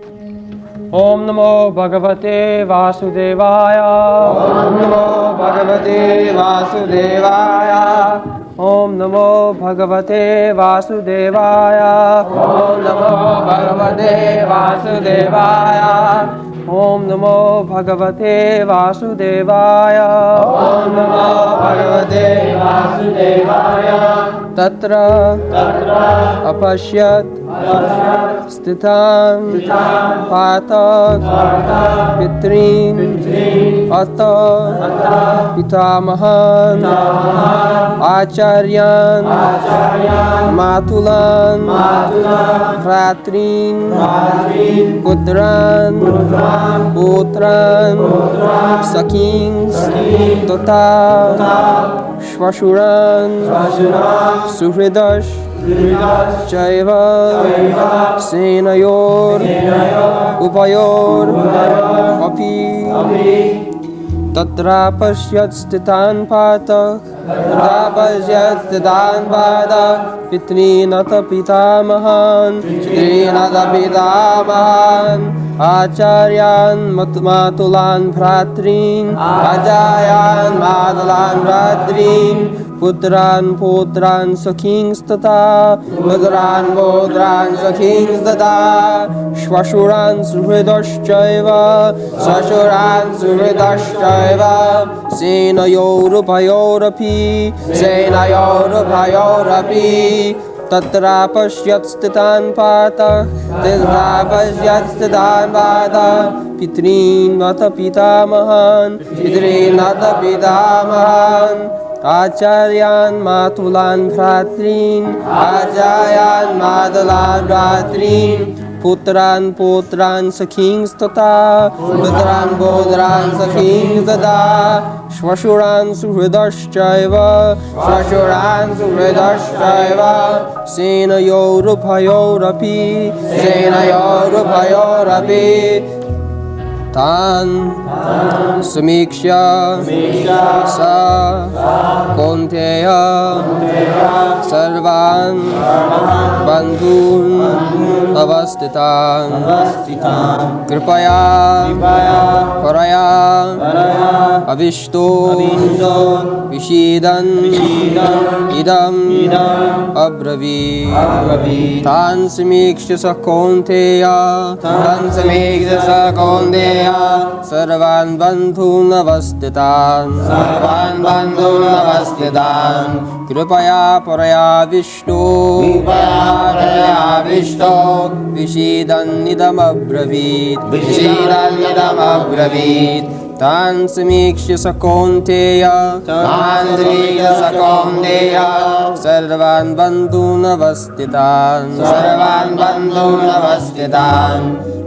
Om Namo Bhagavate Vasudevaya. Om Namo Bhagavate Vasudevaya. Om Namo Bhagavate Vasudevaya. Om Namo Bhagavate Vasudevaya. Om Namo Bhagavate Vasudevaya. Om Namo Bhagavate Vasudevaya. Tatra apasyat sthitan parthah pitrn atha pitamahan acaryan matulan bhratrn putran sakhims tatha svasuran suhrdas caiva senayor ubhayor tatrapasyat sthitan parthah pitrn atha pitamahan acaryan matulan bhratrn putran sakhims tatha svasuran suhrdas caiva senayor ubhayor tatrapasyat sthitan parthah pitrn atha pitamahan acaryan matulan bhratrn putran sakhims tatha svasuran suhrdas caiva senayor ubhayor tan samiksha sa konteya sarvan bandhun avasthitan kripaya paraya avishto vishidan idam abravit tan samiksha sa konteya sarvan bandhun avasthitan kripaya paraya vishto vishidan idam abravit tan samiksha sakonteya sarvan bandhun avasthitan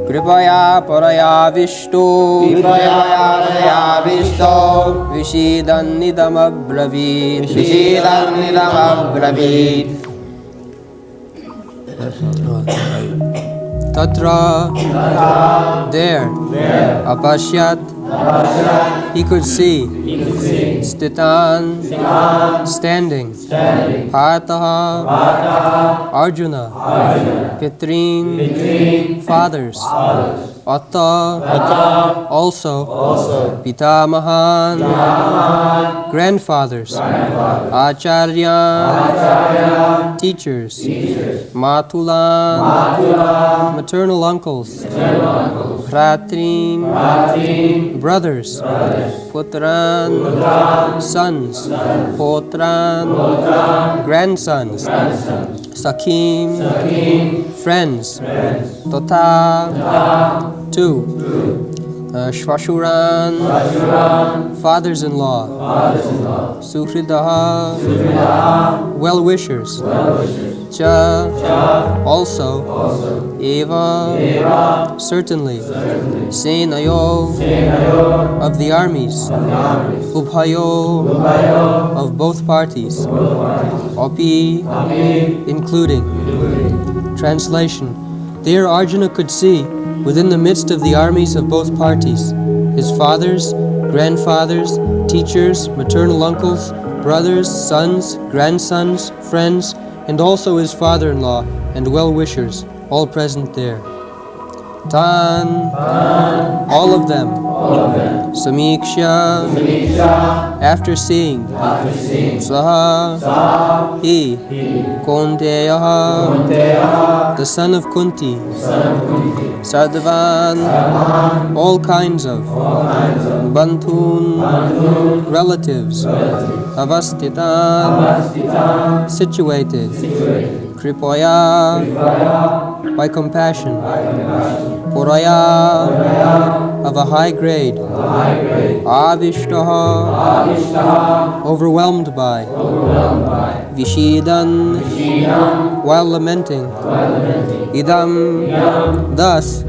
kripaya paraya vishto vishidan idam abravit tatra there apasyat he could see sthitan standing parthah Arjuna pitrn fathers atha also pitamahan grandfathers acaryan teachers matulan maternal uncles bhratrn brothers putran sons pautran grandsons sakhin friends tatha two svasuran fathers-in-law suhrdah well-wishers cha also eva certainly senayor of the armies ubhayor of both parties including. Translation. There Arjuna could see, within the midst of the armies of both parties, his fathers, grandfathers, teachers, maternal uncles, brothers, sons, grandsons, friends, and also his father-in-law and well-wishers, all present there. Tan, all of them, Samiksha, after seeing, Saha, he, Konteyaha, the son of Kunti, Sardavan, all kinds of, Bantun, relatives, Avastitan, situated, Kripaya, by compassion, Puraya, of a high grade, Avishtaha, overwhelmed by, Vishidan, while lamenting, Idam, thus,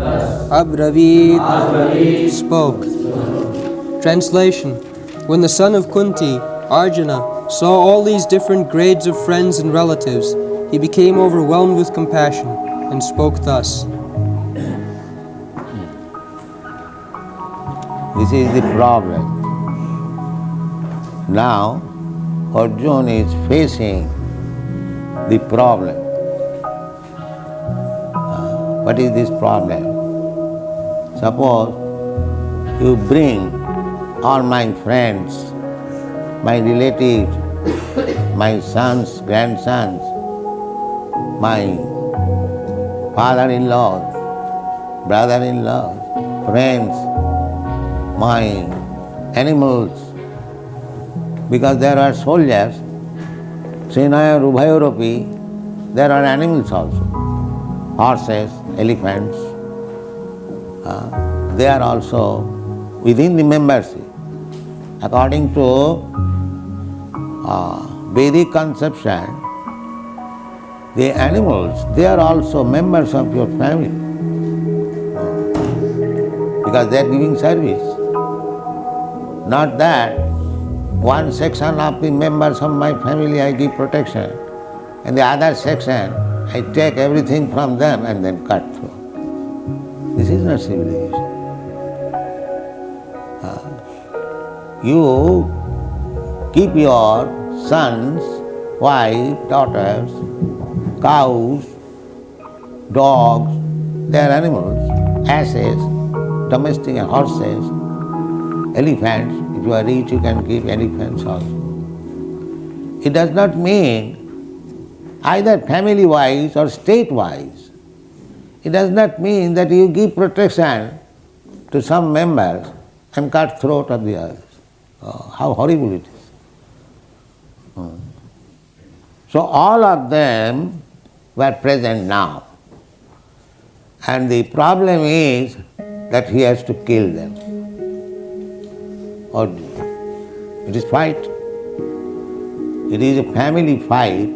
Abravid, spoke. Translation: when the son of Kunti, Arjuna, saw all these different grades of friends and relatives, he became overwhelmed with compassion and spoke thus. This is the problem. Now, Arjuna is facing the problem. What is this problem? Suppose you bring all my friends, my relatives, my sons, grandsons, my father-in-law, brother-in-law, friends, my animals, because there are soldiers, senayor, ubhayor, there are animals also, horses, elephants, they are also within the membership. According to Vedic conception, the animals, they are also members of your family because they are giving service. Not that one section of the members of my family I give protection and the other section I take everything from them and then cut through. This is not civilization. You keep your sons, wife, daughters, cows, dogs, they are animals, asses, domestic horses, elephants. If you are rich, you can keep elephants also. It does not mean either family-wise or state-wise. It does not mean that you give protection to some members and cut throat of the others. Oh, how horrible it is. So all of them were present now. And the problem is that he has to kill them. Or it is fight. It is a family fight.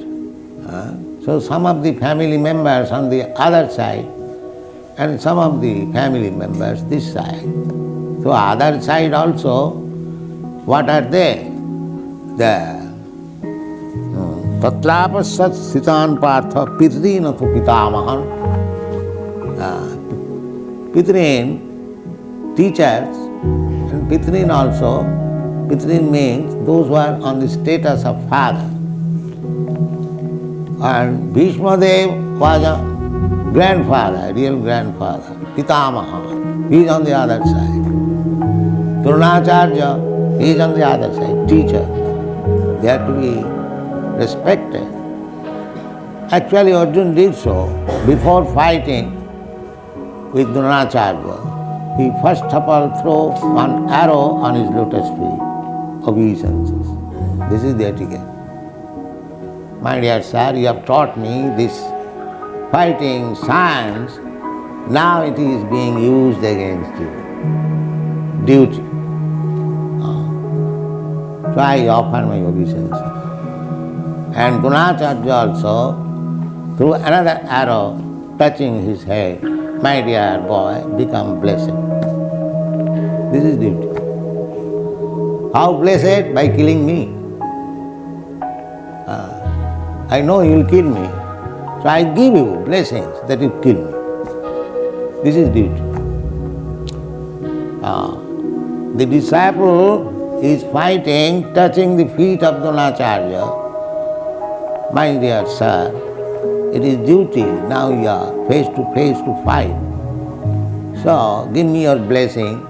So some of the family members on the other side and some of the family members this side. So other side also, what are they? The tatrapasyat sthitan parthah pitrn atha pitamahan. Pitrn, teachers, and pitrin also. Pitrin means those who are on the status of father. And Bhishma Dev was a grandfather, real grandfather, pitamahan. He is on the other side. Dronacharya, he is on the other side, teacher. They are to be respected. Actually, Arjuna did so before fighting with Dronacharya. He first of all threw one arrow on his lotus feet, obeisances. This is the etiquette. My dear sir, you have taught me this fighting science, now it is being used against you. Duty. So I offer my obeisances. And Dronacharya also threw another arrow touching his head. My dear boy, become blessed. This is duty. How blessed? By killing me. I know you will kill me, so I give you blessings that you kill me. This is duty. The disciple is fighting, touching the feet of Dronacharya. My dear sir, it is duty, now you are face to fight. So, give me your blessing.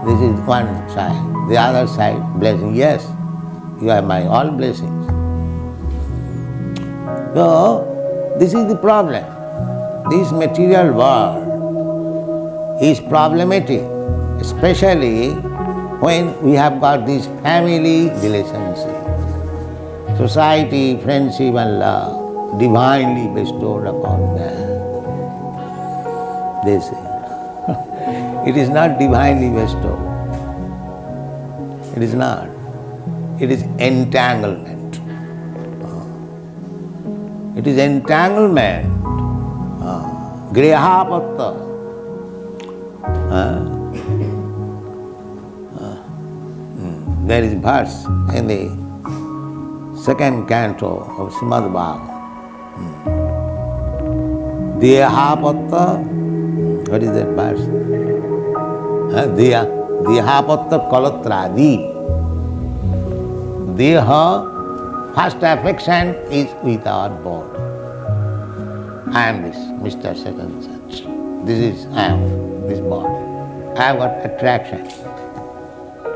This is one side. The other side, blessing. Yes, you are my all blessings. So, this is the problem. This material world is problematic, especially when we have got this family relationship. Society, friendship and love divinely bestowed upon man. They say. It is not divinely bestowed. It is not. It is entanglement. It is entanglement. Griha pattha. There is verse in the second canto of Srimad Bhagavatam. Deha pattha. What is that verse? Deha pattha kalatradi. Deha, first affection is with our body. I am this, Mr. Such and such. This is, I am this body. I have got attraction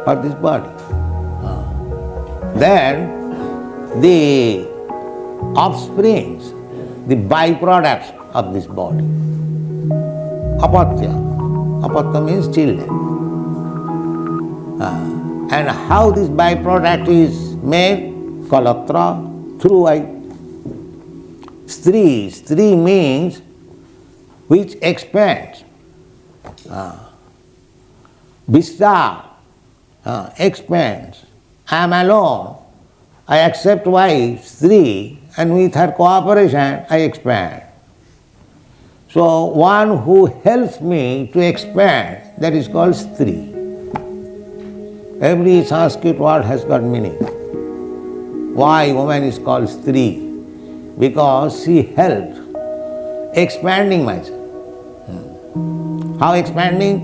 for this body. Then the offsprings, the byproducts of this body. Apatya. Apatya means children. And how this byproduct is made? Kalatra, through stri. Stri means which expands. Vistar expands. I am alone. I accept wife, stri, and with her cooperation I expand. So one who helps me to expand, that is called stri. Every Sanskrit word has got meaning. Why woman is called stri? Because she helped expanding myself. How expanding?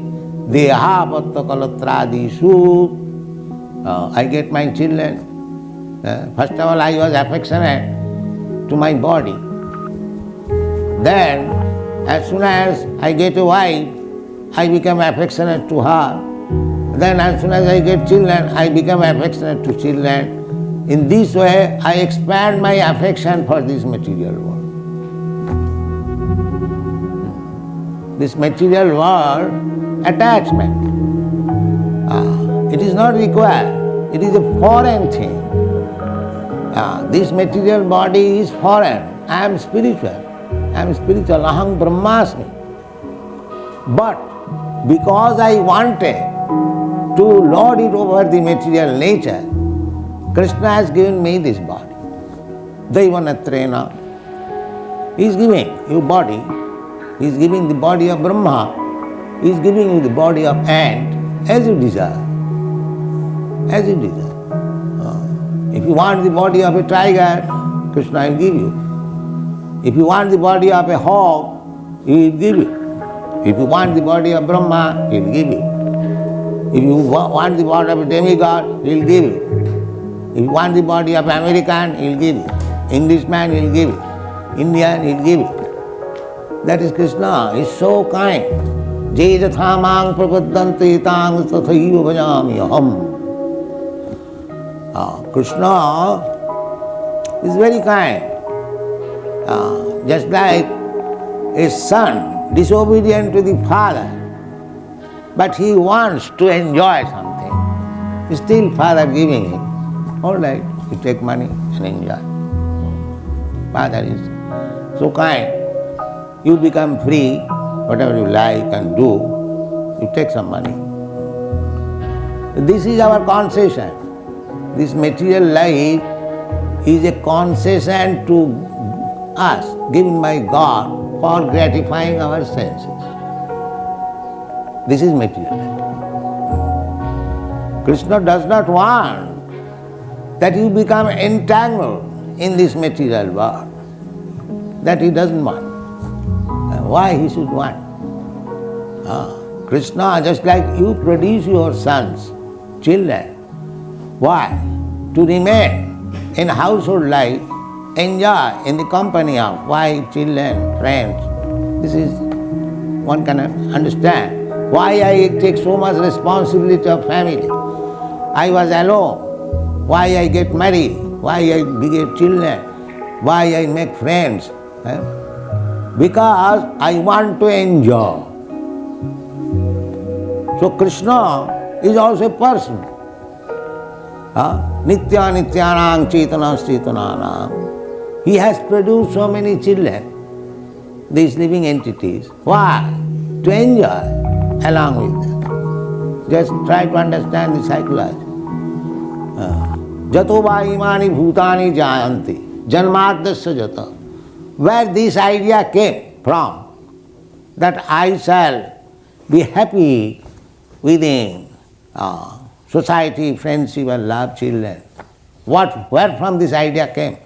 Deha pattha kalatradisu. I get my children. First of all, I was affectionate to my body. Then, as soon as I get a wife, I become affectionate to her. Then, as soon as I get children, I become affectionate to children. In this way, I expand my affection for this material world. This material world, attachment. It is not required. It is a foreign thing. This material body is foreign. I am spiritual. Aham brahmasmi. But because I wanted to lord it over the material nature, Krishna has given me this body. Daivanatrena. He is giving you body. He is giving the body of Brahma. He is giving you the body of ant as you desire. As you desire. If you want the body of a tiger, Krishna will give you. If you want the body of a hog, he will give you. If you want the body of Brahma, he will give you. If you want the body of a demigod, he will give you. If you want the body of American, he will give you. Englishman, he will give you. Indian, he will give you. That is Krishna. He is so kind. Je jatha mang prapaddanti tang tathaiva bhajami aham. Krishna is very kind. Just like a son disobedient to the father, but he wants to enjoy something. Still father giving him. All right, you take money and enjoy. Father is so kind. You become free, whatever you like and do, you take some money. This is our concession. This material life is a concession to us, given by God for gratifying our senses. This is material life. Krishna does not want that you become entangled in this material world. That he doesn't want. Why he should want? Krishna, just like you produce your sons, children. Why? To remain in household life, enjoy in the company of wife, children, friends. This is one can understand why I take so much responsibility of family. I was alone. Why I get married? Why I beget children? Why I make friends? Because I want to enjoy. So Krishna is also a person. Nitya nityanang chetana stetananam. He has produced so many children, these living entities. Why? To enjoy along with them. Just try to understand the psychology. Jato va imani bhutani jayanti janmadasya jata. Where this idea came from, that I shall be happy within society, friendship and love children. Where from this idea came?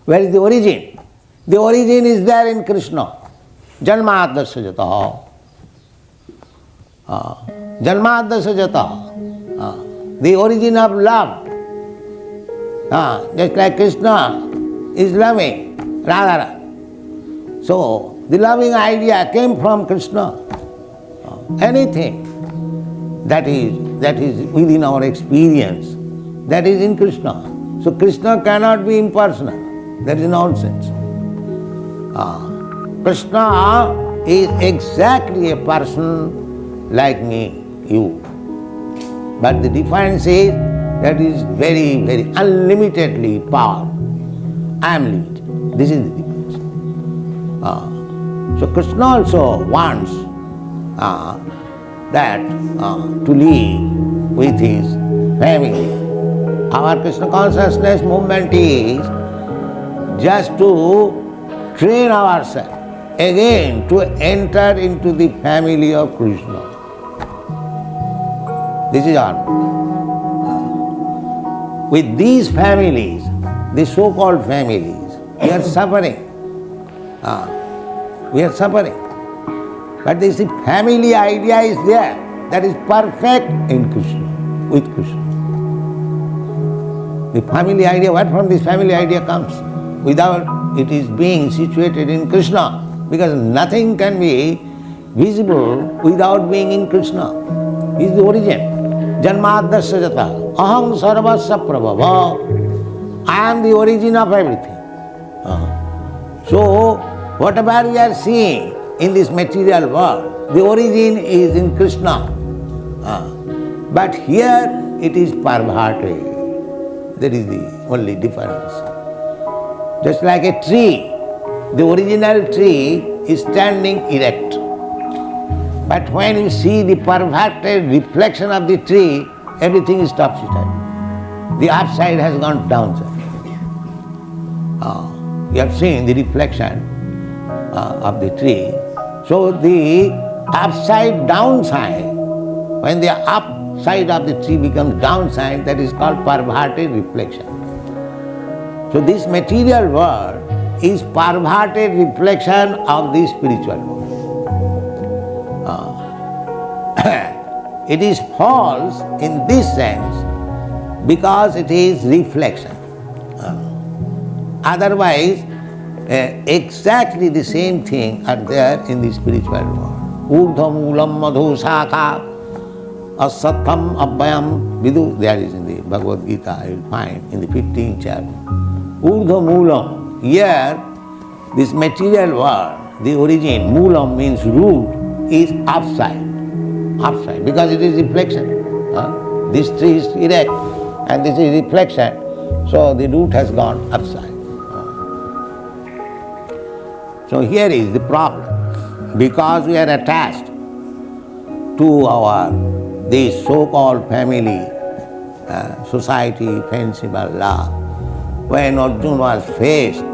Where is the origin? The origin is there in Krishna. Janmadasya jata. Janmadasya jata. The origin of love. Just like Krishna is loving Radha. So, the loving idea came from Krishna. Anything that is within our experience, that is in Krishna. So Krishna cannot be impersonal. That is nonsense. Krishna is exactly a person like me, you. But the difference is that is very, very unlimitedly powerful. I am limited. This is the difference. So Krishna also wants that to live with his family. Our Krishna consciousness movement is just to train ourselves again to enter into the family of Krishna. This is our movement. With these families, the so-called families, we are suffering. We are suffering. But this family idea is there, that is perfect in Krishna, with Krishna. The family idea, what from this family idea comes? Without it is being situated in Krishna, because nothing can be visible without being in Krishna. He is the origin. Janmadasya jata. Aham sarvasya prabhava. I am the origin of everything. So, whatever we are seeing in this material world, the origin is in Krishna. But here it is perverted. That is the only difference. Just like a tree, the original tree is standing erect. But when you see the perverted reflection of the tree, everything is topsy-turvy. The upside has gone downside. You have seen the reflection of the tree. So the upside downside, when the upside of the tree becomes downside, that is called perverted reflection. So this material world is perverted reflection of the spiritual world. It is false in this sense because it is reflection. Otherwise, exactly the same thing are there in the spiritual world. Urdhva moolam madhu sakha asatham abhayam vidu. There is in the Bhagavad Gita, you will find in the 15th chapter. Urdhva moolam. Here, this material world, the origin, moolam means root, is upside. Upside, because it is reflection. This tree is erect and this is reflection, so the root has gone upside. So here is the problem. Because we are attached to this so-called family, society, friendship and love. When Arjuna was faced,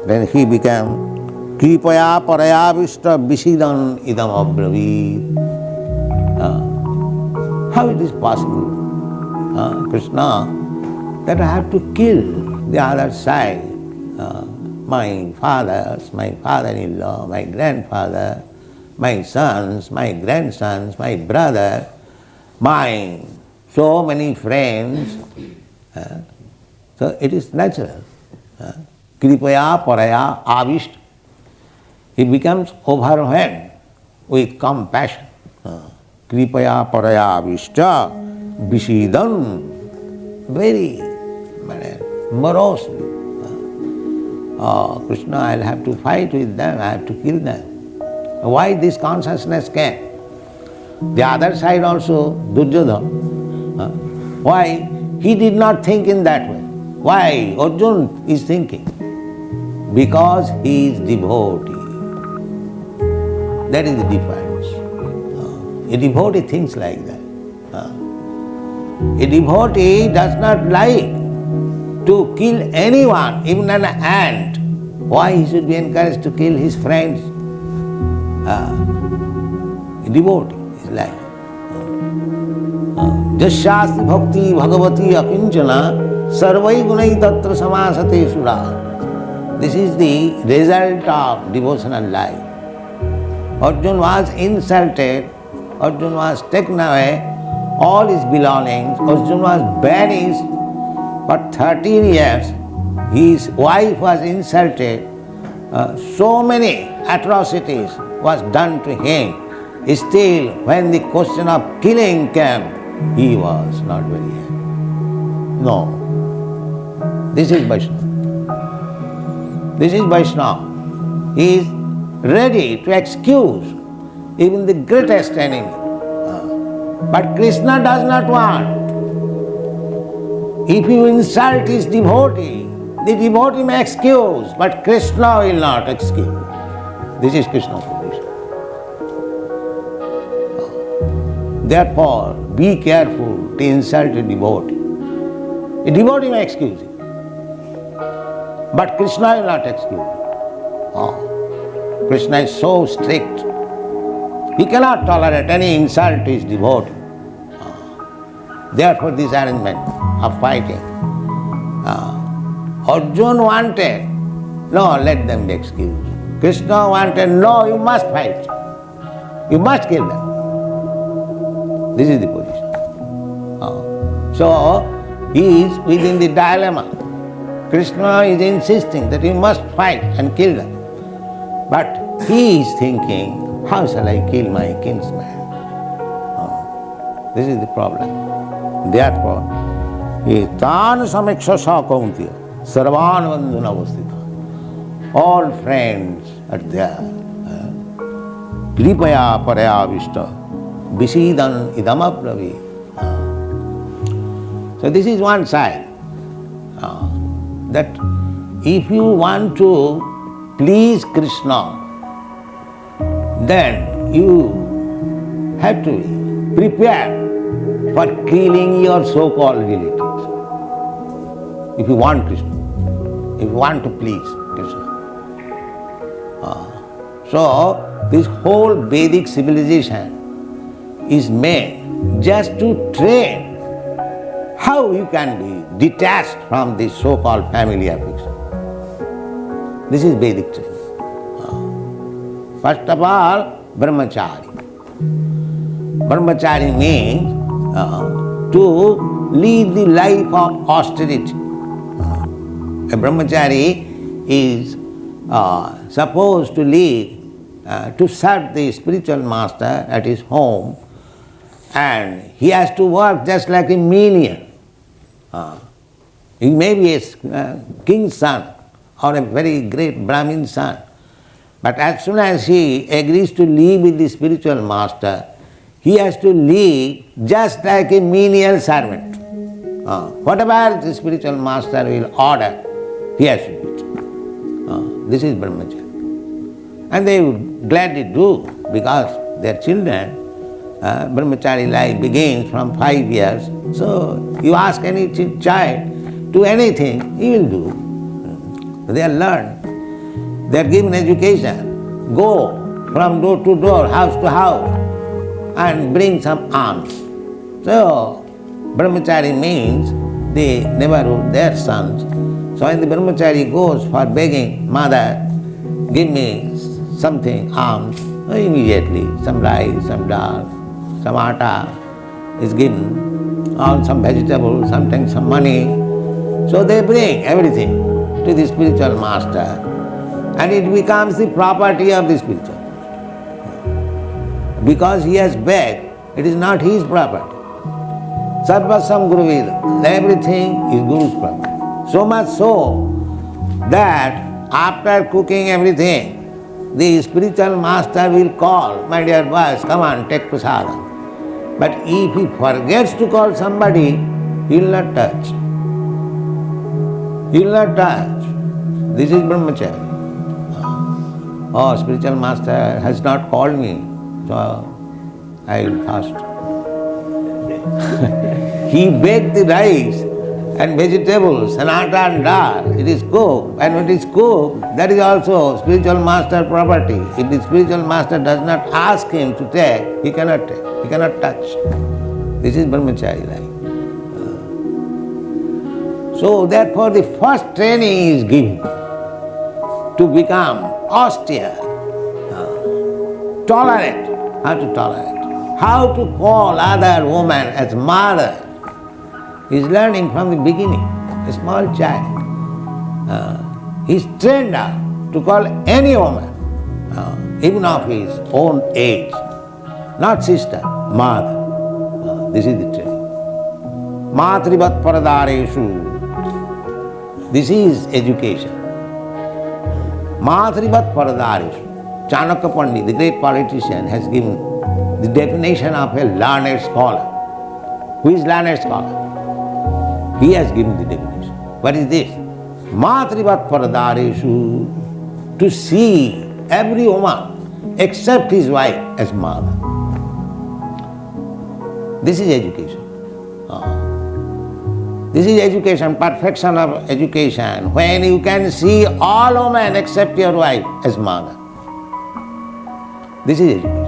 then he became kripaya paraya vishta visidan idam abravit. How it is possible, Krishna, that I have to kill the other side? My fathers, my father-in-law, my grandfather, my sons, my grandsons, my brother, my so many friends. So it is natural. Kripaya paraya avishta. It becomes overwhelmed with compassion. Kripaya paraya vishta vishidan, very morosely. Krishna, I'll have to fight with them, I have to kill them. Why this consciousness came? The other side also, Duryodhana, why he did not think in that way? Why Arjuna is thinking? Because he is devotee. That is the difference. A devotee thinks like that. A devotee does not like to kill anyone, even an ant. Why he should be encouraged to kill his friends? A devotee is like that. Jasyasti bhakti bhagavati akinchana sarvai gunai tatra samasate sura. This is the result of devotional life. Arjuna was insulted, Arjuna was taken away, all his belongings, Arjuna was banished for 13 years, his wife was insulted, so many atrocities was done to him. Still, when the question of killing came, he was not very happy. No. This is Vaishnava. This is Vaishnava. He is ready to excuse even the greatest enemy. But Krishna does not want. If you insult his devotee, the devotee may excuse, but Krishna will not excuse. This is Krishna's position. Therefore, be careful to insult a devotee. A devotee may excuse it, but Krishna will not excuse it. Krishna is so strict. He cannot tolerate any insult to his devotee. Therefore, this arrangement of fighting. Arjuna wanted, no, let them be excused. Krishna wanted, no, you must fight. You must kill them. This is the position. So, he is within the dilemma. Krishna is insisting that you must fight and kill them. But he is thinking, how shall I kill my kinsman? This is the problem. Therefore, tan samiksha kauntiya sarvan bandhuna avastita. All friends are there. Kripaya paraya vishta vishidan idamapravi. So this is one side. That if you want to please Krishna, then you have to be prepared for killing your so-called relatives. If you want Krishna, if you want to please Krishna. So, this whole Vedic civilization is made just to train how you can be detached from this so-called family affection. This is Vedic training. First of all, brahmachari. Brahmachari means to lead the life of austerity. A brahmachari is supposed to lead, to serve the spiritual master at his home, and he has to work just like a menial. He may be a king's son or a very great Brahmin son, but as soon as he agrees to live with the spiritual master, he has to live just like a menial servant. Whatever the spiritual master will order, he has to do it. This is brahmacharya. And they would gladly do, because their children, brahmachari life begins from 5 years. So you ask any child to anything, he will do. They are learned. They are given education. Go from door to door, house to house, and bring some alms. So, brahmachari means the neighborhood, their sons. So when the brahmachari goes for begging, mother, give me something, alms, immediately some rice, some dal, some atha is given, or some vegetables, sometimes some money. So they bring everything to the spiritual master, and it becomes the property of the spiritual master. Because he has begged, it is not his property. Sarvasam Guruveda, everything is Guru's property. So much so that after cooking everything, the spiritual master will call, my dear boys, come on, take prasadam. But if he forgets to call somebody, he will not touch. He will not touch. This is brahmacharya. Oh, spiritual master has not called me, so I will fast. He baked the rice and vegetables and atta and dal. It is cooked. And when it is cooked, that is also spiritual master property. If the spiritual master does not ask him to take, he cannot take. He cannot touch. This is brahmacharya life. So therefore the first training is given to become austere, tolerant. How to tolerate? How to call other woman as mother. He is learning from the beginning, a small child. He is trained now to call any woman, even of his own age, not sister, mother. This is the training. Matrivat paradareshu. This is education. Matrivat paradareshu. Chanakya Pandit, the great politician, has given the definition of a learned scholar. Who is learned scholar? He has given the definition. What is this? Matrivat paradareshu, to see every woman except his wife as mother. This is education. This is education, perfection of education, when you can see all women except your wife as mother. This is education.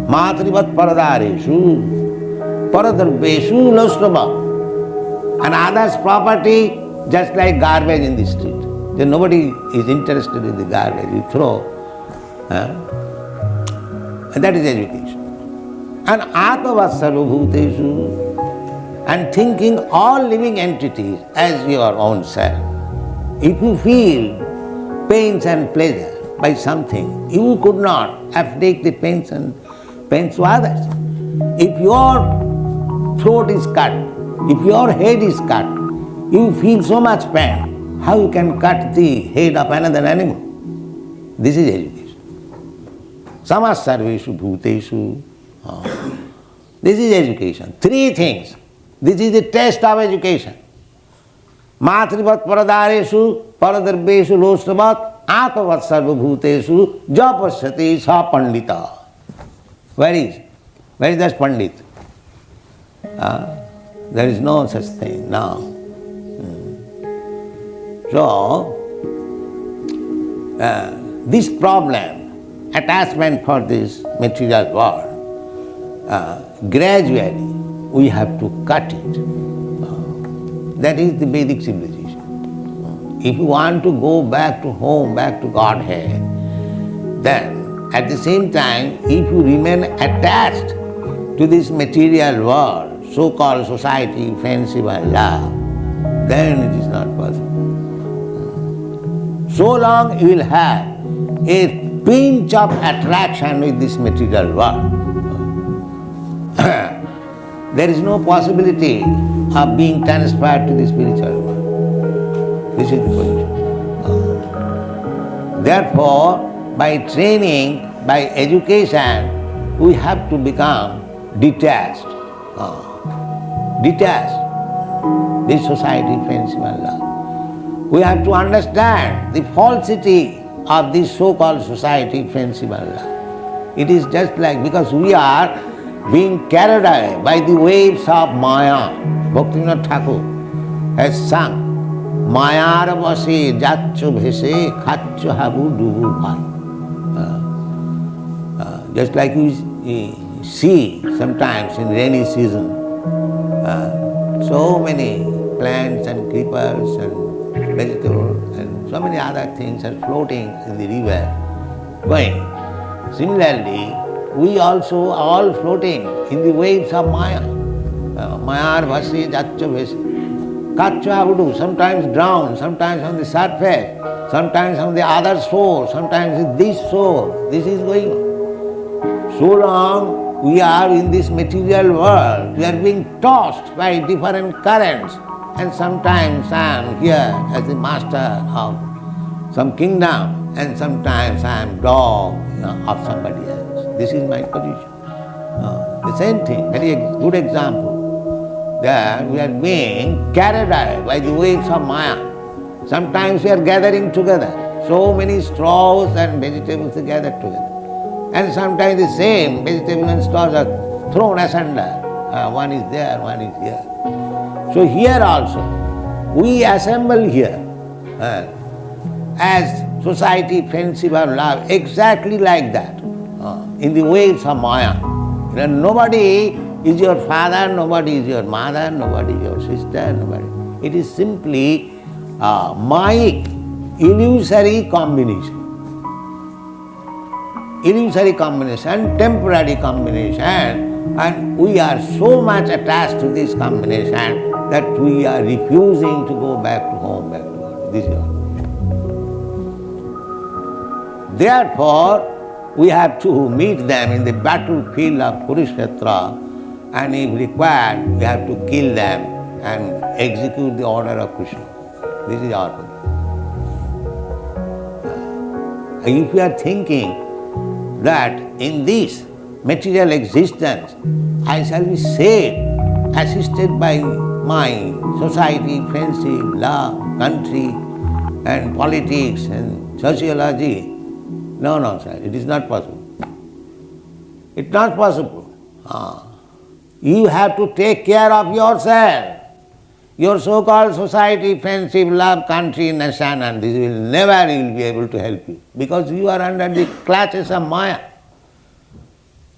Matrivat paradareshu, paradarbeshu losnava. And others' property, just like garbage in the street. Then nobody is interested in the garbage. You throw. And that is education. And atha and thinking all living entities as your own self. If you feel pains and pleasure by something, you could not afflict the pains to others. If your throat is cut, if your head is cut, you feel so much pain. How you can cut the head of another animal? This is education. Samas sarveshu bhuteshu. This is education. Three things. This is the test of education. Matrivat paradareshu, paradarbeshu lostavat, atavat sarvabhuteshu, japasyati sa pandita. Where is that pandit? There is no such thing now. So, this problem, attachment for this material world, gradually we have to cut it. That is the Vedic civilization. If you want to go back to home, back to Godhead, then at the same time, if you remain attached to this material world, so-called society, friendship and love, then it is not possible. So long you will have a pinch of attraction with this material world. There is no possibility of being transferred to the spiritual world. This is the position. Therefore, by training, by education, we have to become detached. Detached. This society, friendship and love. We have to understand the falsity of this so-called society, friendship and love. It is just like, because we are being carried away by the waves of Maya. Bhaktivinoda Thakur has sung, Mayar vase jaccho bhese khacho habu dubu bhai. Just like we see sometimes in rainy season, so many plants and creepers and vegetables and so many other things are floating in the river, going. Similarly, we also are all floating in the waves of Maya. Mayar vase jaccho bhese. Kacho habudu, sometimes drowned, sometimes on the surface, sometimes on the other shore, sometimes in this shore. This is going on. So long we are in this material world, we are being tossed by different currents, and sometimes I am here as the master of some kingdom, and sometimes I am dog of somebody else. This is my position. The same thing, very good example. There we are being carried away by the waves of Maya. Sometimes we are gathering together. So many straws and vegetables are gathered together. And sometimes the same vegetables and straws are thrown asunder. One is there, one is here. So here also, we assemble here as society, friendship and love, exactly like that, in the waves of Maya. Nobody is your father, nobody is your mother, nobody is your sister, nobody. It is simply Mayic, illusory combination. Illusory combination, temporary combination, and we are so much attached to this combination that we are refusing to go back to home, back to God. This is all. Therefore, we have to meet them in the battlefield of Kuruksetra, and if required, we have to kill them and execute the order of Krishna. This is our position. If we are thinking that in this material existence I shall be saved, assisted by my society, friendship, love, country, and politics and sociology, no, sir, it is not possible. It's not possible. You have to take care of yourself. Your so-called society, friendship, love, country, nation, and this will never be able to help you, because you are under the clutches of Maya.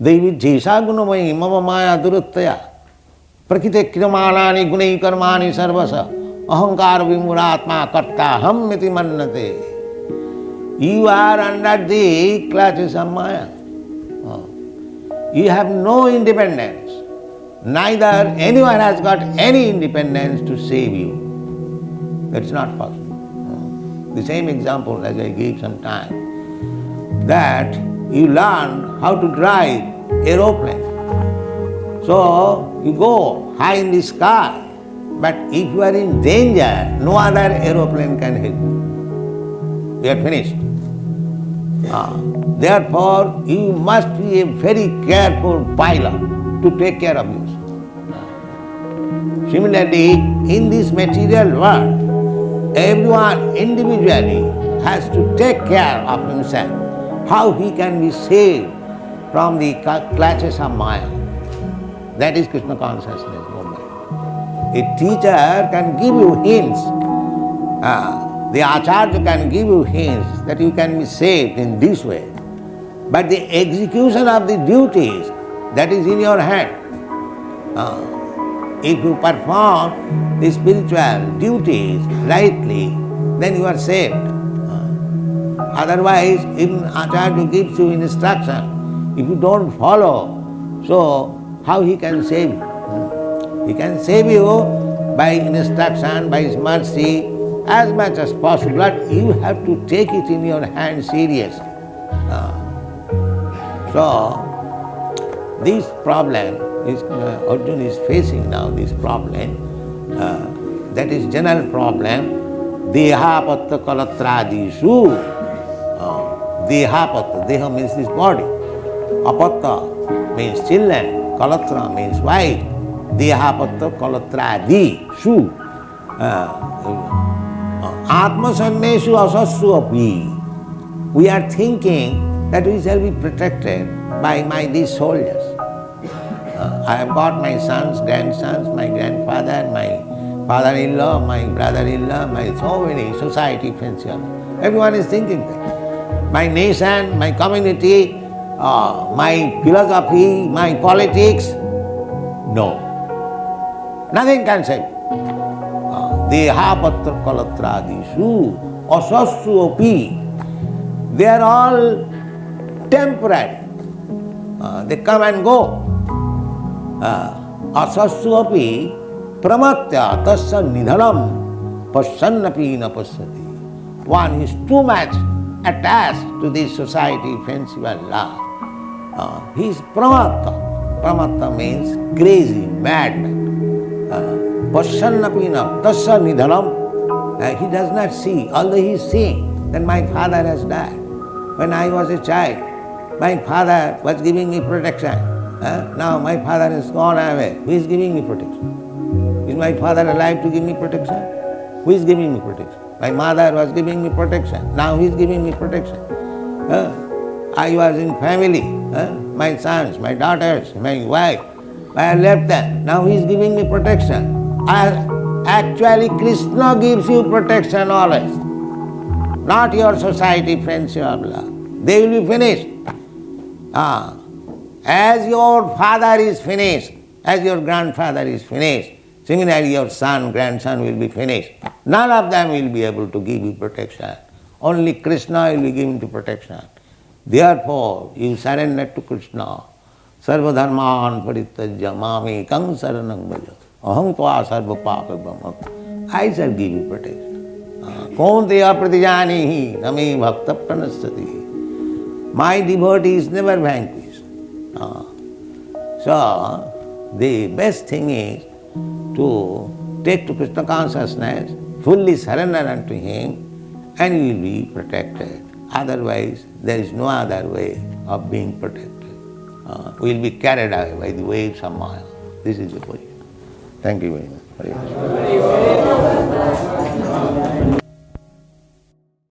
Devi jesa gunamayi mama maya duruttaya prakite kriyamalani gunai karmani sarvasa ahankar vimuratma karta ham miti mannate. You are under the clutches of Maya. You have no independence. Neither anyone has got any independence to save you. That's not possible. The same example as I gave some time, that you learn how to drive aeroplane. So you go high in the sky, but if you are in danger, no other aeroplane can help you. You are finished. Therefore, you must be a very careful pilot to take care of yourself. Similarly, in this material world, everyone individually has to take care of himself, how he can be saved from the clutches of Maya. That is Krishna consciousness movement. A teacher can give you hints, the acharya can give you hints that you can be saved in this way. But the execution of the duties, that is in your hand. If you perform the spiritual duties rightly, then you are saved. Otherwise, if Acharya gives you instruction, if you don't follow, so how he can save you? He can save you by instruction, by his mercy, as much as possible, but you have to take it in your hand seriously. So, this problem is Arjuna is facing now, this problem, that is general problem, dehapatta kalatradishu. Dehapatta, deha means this body, apatta means children, kalatra means wife, dehapatta kalatradi-shu. Atmasanneshu asassu api. We are thinking that we shall be protected by these soldiers. I have got my sons, grandsons, my grandfather, my father-in-law, my brother-in-law, my so many society friends. Everyone is thinking that. My nation, my community, my philosophy, my politics, no. Nothing can save. Dehapatra kalatradishu asassu api. They are all temporary. They come and go. Asassu api pramatya tasya nidhanam pasyannapi na pasyati. One is too much attached to this society, friendship and love. He is pramatha. Pramatha means crazy, madman. Pasyannapina tasya nidhanam. He does not see, although he is seeing that my father has died. When I was a child, my father was giving me protection. Now my father has gone away. Who is giving me protection? Is my father alive to give me protection? Who is giving me protection? My mother was giving me protection. Now he is giving me protection. I was in family. My sons, my daughters, my wife. I left them. Now he is giving me protection. Actually, Krishna gives you protection always. Not your society, friends, your love. They will be finished. As your father is finished, as your grandfather is finished, similarly your son, grandson will be finished. None of them will be able to give you protection. Only Krishna will be giving you protection. Therefore, you surrender to Krishna. Sarva dharman parityajya mami kang saranam bhaja. Aham tva sarva papa brahma. I shall give you protection. Kaunteya pratijanihi nami bhakta pranasati. My devotee is never vanquished. So, the best thing is to take to Krishna consciousness, fully surrender unto Him, and you will be protected. Otherwise, there is no other way of being protected. We will be carried away by the waves of Maya. This is the position. Thank you very much.